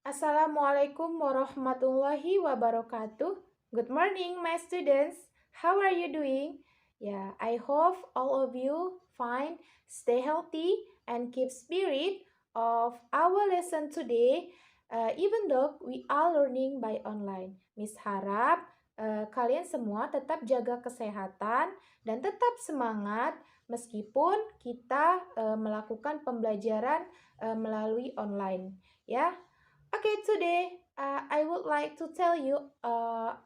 Assalamualaikum warahmatullahi wabarakatuh. Good morning, my students. How are you doing? Yeah, I hope all of you fine, stay healthy, and keep spirit of our lesson today. Even though we are learning by online, Miss harap kalian semua tetap jaga kesehatan dan tetap semangat meskipun kita melakukan pembelajaran melalui online. Ya. Okay, today I would like to tell you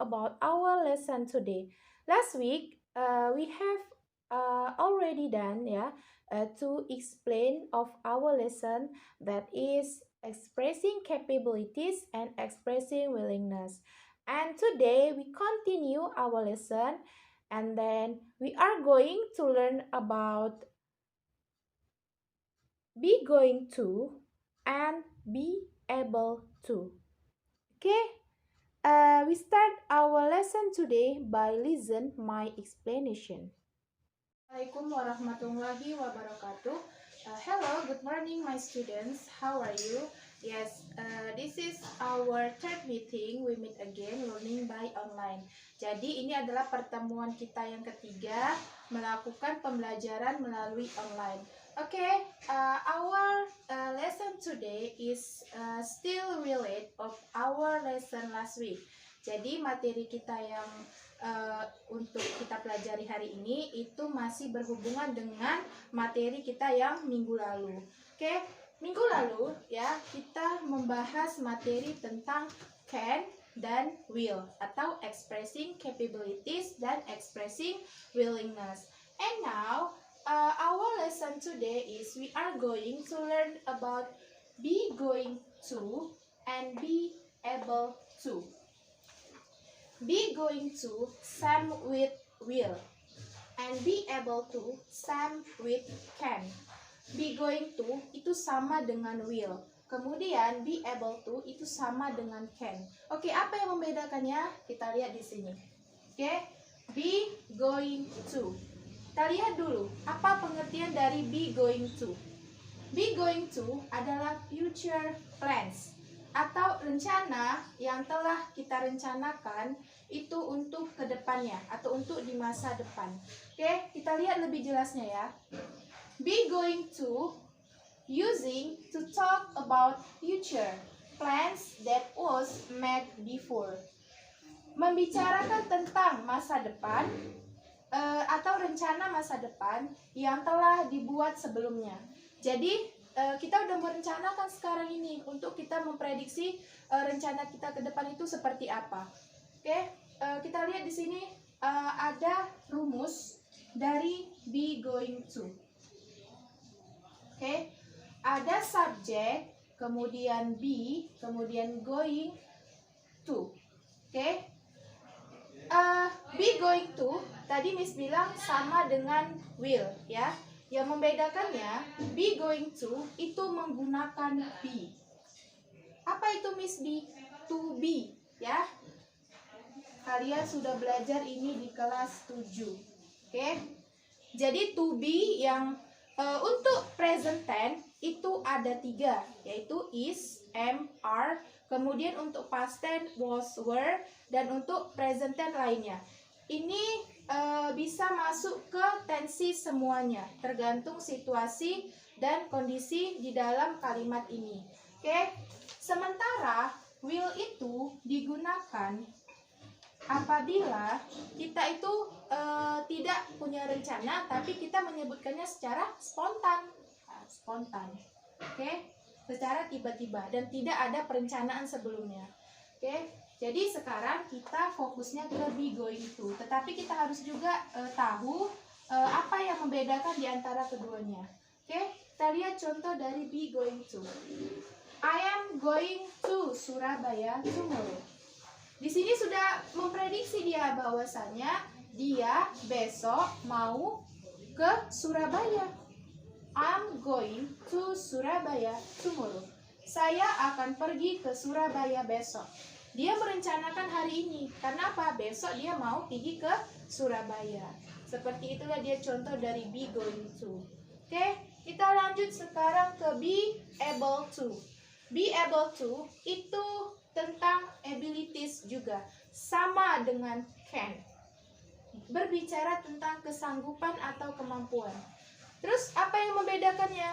about our lesson today. Last week we have already done to explain of our lesson, that is expressing capabilities and expressing willingness. And today we continue our lesson, and then we are going to learn about be going to and be able to. Okay, we start our lesson today by listen my explanation. Assalamualaikum warahmatullahi wabarakatuh. Hello, good morning my students. How are you? Yes, this is our third meeting. We meet again learning by online. Jadi ini adalah pertemuan kita yang ketiga melakukan pembelajaran melalui online. Okay, our lesson today is still relate of our lesson last week. Jadi materi kita yang untuk kita pelajari hari ini itu masih berhubungan dengan materi kita yang minggu lalu. Oke, minggu lalu ya kita membahas materi tentang can dan will atau expressing capabilities dan expressing willingness. And now our lesson today is we are going to learn about be going to and be able to. Be going to same with will, and be able to same with can. Be going to itu sama dengan will, kemudian be able to itu sama dengan can. Oke, apa yang membedakannya? Kita lihat di sini. Oke, be going to. Kita lihat dulu apa pengertian dari be going to. Be going to adalah future plans atau rencana yang telah kita rencanakan itu untuk kedepannya atau untuk di masa depan. Oke, kita lihat lebih jelasnya ya. Be going to using to talk about future plans that was made before. Membicarakan tentang masa depan atau rencana masa depan yang telah dibuat sebelumnya. Jadi kita udah merencanakan sekarang ini untuk kita memprediksi rencana kita ke depan itu seperti apa. Oke, kita lihat di sini ada rumus dari be going to. Oke, ada subjek, kemudian be, kemudian going to. Oke, be going to tadi Miss bilang sama dengan will ya. Yang membedakannya, be going to itu menggunakan be. Apa itu Miss be? To be ya. Kalian sudah belajar ini di kelas 7. Oke. Jadi to be yang untuk present tense itu ada 3, yaitu is, am, are. Kemudian untuk past tense was, were, dan untuk present tense lainnya. Ini bisa masuk ke tensi semuanya, tergantung situasi dan kondisi di dalam kalimat ini. Oke, sementara will itu digunakan apabila kita itu tidak punya rencana, tapi kita menyebutkannya secara spontan, oke, secara tiba-tiba dan tidak ada perencanaan sebelumnya. Oke. Jadi sekarang kita fokusnya ke be going to, tetapi kita harus juga tahu apa yang membedakan di antara keduanya. Oke, kita lihat contoh dari be going to. I am going to Surabaya tomorrow. Di sini sudah memprediksi dia bahwasanya dia besok mau ke Surabaya. I'm going to Surabaya tomorrow. Saya akan pergi ke Surabaya besok. Dia merencanakan hari ini. Karena apa? Besok dia mau pergi ke Surabaya. Seperti itulah dia contoh dari be going to. Oke, kita lanjut sekarang ke be able to. Be able to itu tentang abilities juga, sama dengan can. Berbicara tentang kesanggupan atau kemampuan. Terus apa yang membedakannya?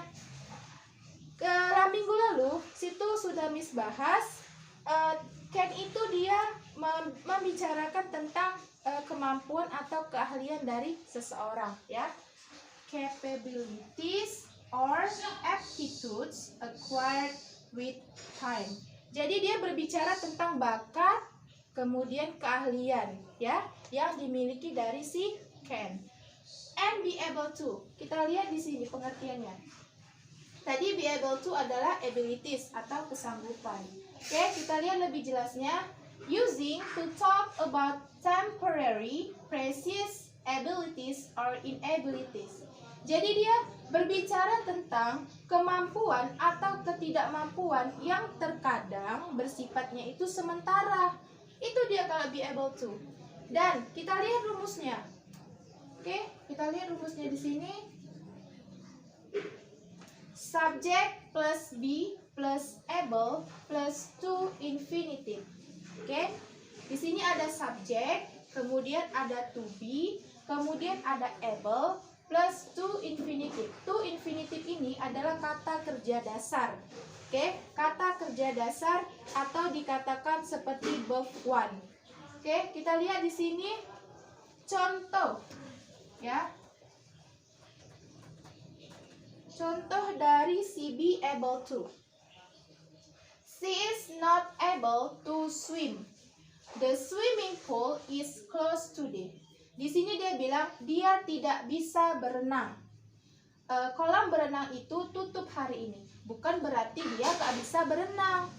Minggu lalu situ sudah Miss bahas, can itu dia membicarakan tentang kemampuan atau keahlian dari seseorang, ya. Capabilities or aptitudes acquired with time. Jadi dia berbicara tentang bakat, kemudian keahlian, ya, yang dimiliki dari si can. And be able to. Kita lihat di sini pengertiannya. Tadi be able to adalah abilities atau kesanggupan. Oke, kita lihat lebih jelasnya. Using to talk about temporary, precious abilities or inabilities. Jadi dia berbicara tentang kemampuan atau ketidakmampuan yang terkadang bersifatnya itu sementara. Itu dia kalau be able to. Dan kita lihat rumusnya. Oke, kita lihat rumusnya di sini. Subject plus be plus able plus to infinitive. Oke, di sini ada subject, kemudian ada to be, kemudian ada able plus to infinitive. To infinitive ini adalah kata kerja dasar. Oke, kata kerja dasar atau dikatakan seperti verb one. Oke, kita lihat di sini contoh, ya. Contoh dari si be able to. She is not able to swim. The swimming pool is closed today. Di sini dia bilang dia tidak bisa berenang. Kolam berenang itu tutup hari ini. Bukan berarti dia tak bisa berenang,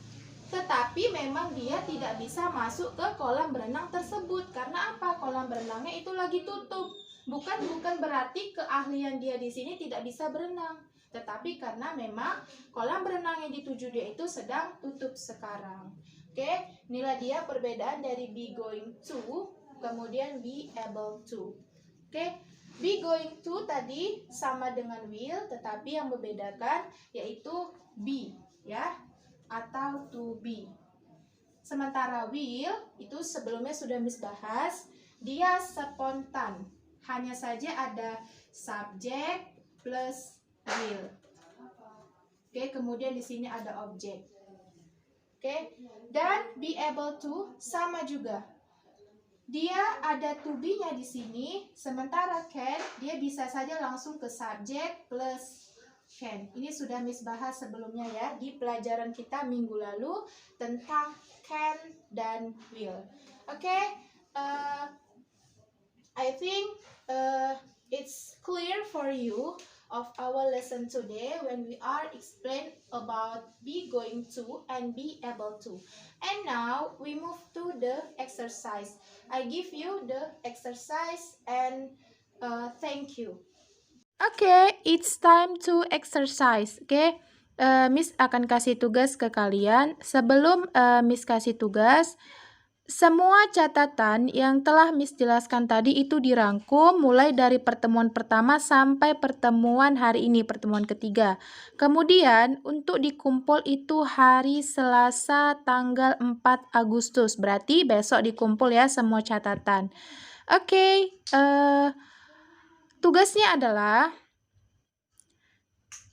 tetapi memang dia tidak bisa masuk ke kolam berenang tersebut. Karena apa? Kolam berenangnya itu lagi tutup. Bukan berarti keahlian dia di sini tidak bisa berenang, tetapi karena memang kolam berenang yang dituju dia itu sedang tutup sekarang. Oke, inilah dia perbedaan dari be going to kemudian be able to. Oke, be going to tadi sama dengan will, tetapi yang membedakan yaitu be, ya, atau to be. Sementara will itu sebelumnya sudah Miss bahas, dia spontan. Hanya saja ada subject plus will. Oke, kemudian di sini ada objek. Oke, dan be able to sama juga. Dia ada to be-nya di sini, sementara can dia bisa saja langsung ke subject plus can. Ini sudah Miss bahas sebelumnya ya di pelajaran kita minggu lalu tentang can dan will. Oke, I think it's clear for you of our lesson today when we are explain about be going to and be able to. And now we move to the exercise. I give you the exercise and thank you. Okay, it's time to exercise. Okay, Miss akan kasih tugas ke kalian. Sebelum Miss kasih tugas, semua catatan yang telah Miss jelaskan tadi itu dirangkum mulai dari pertemuan pertama sampai pertemuan hari ini, pertemuan ketiga. Kemudian untuk dikumpul itu hari Selasa tanggal 4 Agustus. Berarti besok dikumpul ya semua catatan. Oke, tugasnya adalah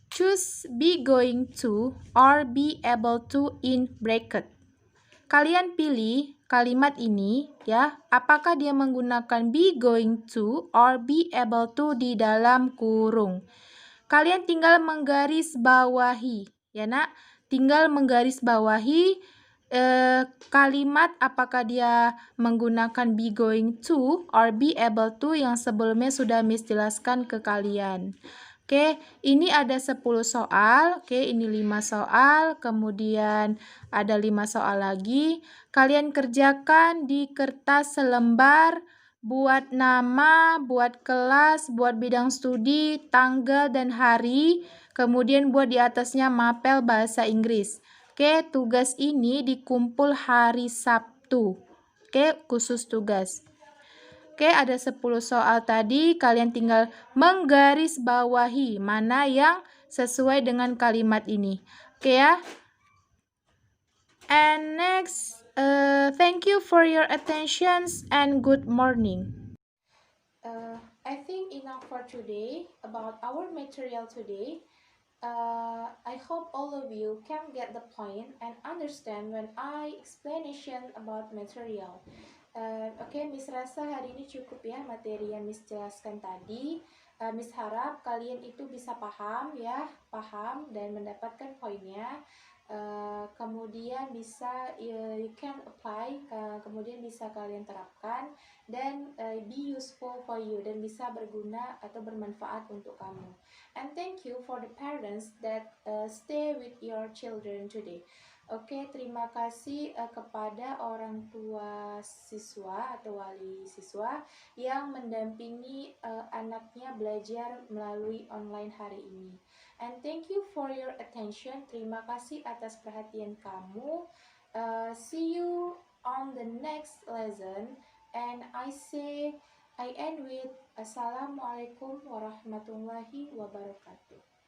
choose be going to or be able to in bracket. Kalian pilih kalimat ini ya, apakah dia menggunakan be going to or be able to di dalam kurung. Kalian tinggal menggaris bawahi ya nak, tinggal menggaris bawahi kalimat apakah dia menggunakan be going to or be able to yang sebelumnya sudah Miss jelaskan ke kalian. Oke, ini ada 10 soal. Oke, ini 5 soal. Kemudian ada 5 soal lagi. Kalian kerjakan di kertas selembar. Buat nama, buat kelas, buat bidang studi, tanggal dan hari. Kemudian buat di atasnya mapel bahasa Inggris. Oke, tugas ini dikumpul hari Sabtu. Oke, khusus tugas. Oke, ada 10 soal tadi, kalian tinggal menggaris bawahi mana yang sesuai dengan kalimat ini. Oke ya. And next, thank you for your attentions and good morning. I think enough for today about our material today. I hope all of you can get the point and understand when I explanation about material. Oke, Miss rasa hari ini cukup ya materi yang Miss jelaskan tadi. Miss harap kalian itu bisa paham ya, paham dan mendapatkan poinnya. Kemudian bisa you can apply, kemudian bisa kalian terapkan dan be useful for you dan bisa berguna atau bermanfaat untuk kamu. And thank you for the parents that stay with your children today. Oke, terima kasih kepada orang tua siswa atau wali siswa yang mendampingi anaknya belajar melalui online hari ini. And thank you for your attention. Terima kasih atas perhatian kamu. See you on the next lesson. And I end with Assalamualaikum warahmatullahi wabarakatuh.